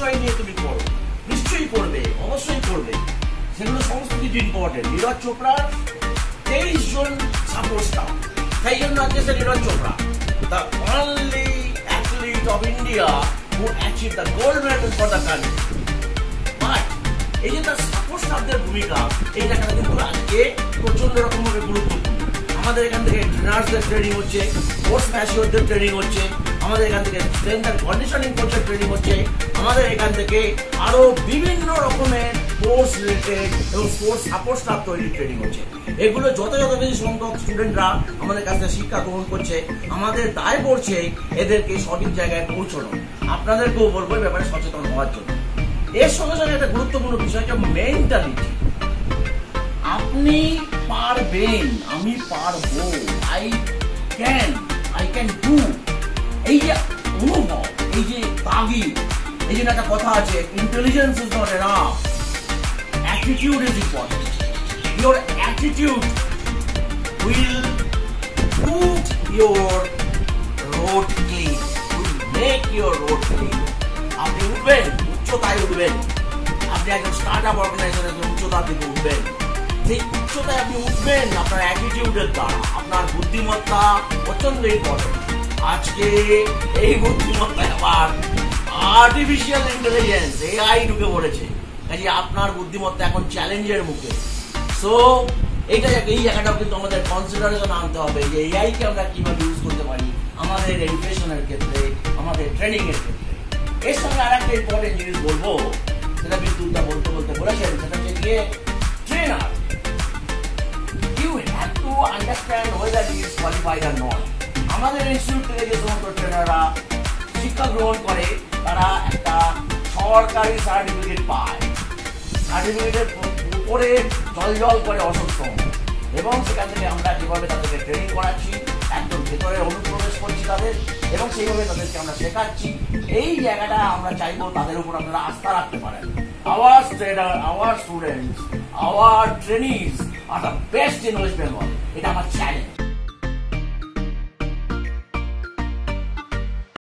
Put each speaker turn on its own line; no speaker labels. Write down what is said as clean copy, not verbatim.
বিষয় নিয়ে তুমি করো, নিশ্চয়ই করবে, অবশ্যই করবে, সেগুলো সমস্ত কিছু ইম্পর্টেন্ট। নীরজ চোপড়ার 23 জন সাপোর্ট স্টাফ, সেই জন্য আজকে Neeraj Chopra the only athlete of India who achieved the gold medal for the country. But এই যে তার সাপোর্ট স্টাফদের ভূমিকা, এই জায়গাটা কিন্তু আজকে প্রচন্ড রকমের গুরুত্বপূর্ণ। আমাদের এখান থেকে ট্রেনার্সদের ট্রেনিং হচ্ছে, স্পোর্টস ম্যাচিওরদের ট্রেনিং হচ্ছে, আমাদের এখান থেকে স্ট্রেংথ অ্যান্ড কন্ডিশনিং কোচের ট্রেনিং হচ্ছে, আমাদের এখান থেকে আরো বিভিন্ন রকমের স্পোর্টস রিলেটেড এবং স্পোর্টস সাপোর্ট স্টাফ তৈরির ট্রেনিং হচ্ছে। এগুলো যত বেশি সংখ্যক স্টুডেন্টরা আমাদের কাছ থেকে শিক্ষা গ্রহণ করছে, আমাদের দায় পড়ছে এদেরকে সঠিক জায়গায় পৌঁছানো। আপনাদেরকেও বলবো এই ব্যাপারে সচেতন হওয়ার জন্য। এর সঙ্গে সঙ্গে একটা গুরুত্বপূর্ণ বিষয় হচ্ছে মেন্টালিটি। আপনি পারবেন, আমি পারবো, আই ক্যান ডু, এই যে অনুভব, এই যে তাগিদ, এই জন্য একটা কথা আছে, intelligence is not enough, attitude is important. Your attitude will put your road clean, will make your road clean. আপনি উঠবেন, উচ্চতায় উঠবেন, আপনি একজন স্টার্ট আপ অর্গানাইজেশনের উচ্চতার দিকে উঠবেন, সেই উচ্চতায় আপনি উঠবেন আপনার অ্যাটিটিউডের দ্বারা। আপনার বুদ্ধিমত্তা প্রচন্ড ইম্পর্টেন্ট। আজকে এই বুদ্ধিমত্তায় আবার আর্টিফিশিয়াল ইন্টেলিজেন্স, এআই ঢুকে পড়েছে, কাজে আপনার বুদ্ধিমত্তা এখন চ্যালেঞ্জের মুখে। সো এই জায়গাটাও কিন্তু আমাদের কনসিডারেশন আনতে হবে যে এআই কে আমরা কিভাবে ইউজ করতে পারি আমাদের এডুকেশনের ক্ষেত্রে, আমাদের ট্রেনিং এর ক্ষেত্রে। এর সঙ্গে আর একটা ইম্পর্টেন্ট জিনিস বলবো, সেটা বিদ্যুৎটা বলতে বলেছেন, সেটা হচ্ছে গিয়ে trainer. You have to understand whether he is qualified or not. আমাদের ইনস্টিটিউট থেকে যে সমস্ত ট্রেনাররা শিক্ষা গ্রহণ করে তারা একটা সরকারি সার্টিফিকেট পায়, সার্টিফিকেটের উপরে জল করে অসক্ষম, এবং সেখান থেকে আমরা যেভাবে তাদেরকে ট্রেনিং করাচ্ছি, একদম ভেতরে অনুপ্রবেশ করছি তাদের, এবং সেইভাবে তাদেরকে আমরা শেখাচ্ছি। এই জায়গাটা আমরা চাইবো তাদের উপর আপনারা আস্থা রাখতে পারেন। Our trainer, our students, our trainees are the best in West Bengal, এটা আমার চ্যালেঞ্জ।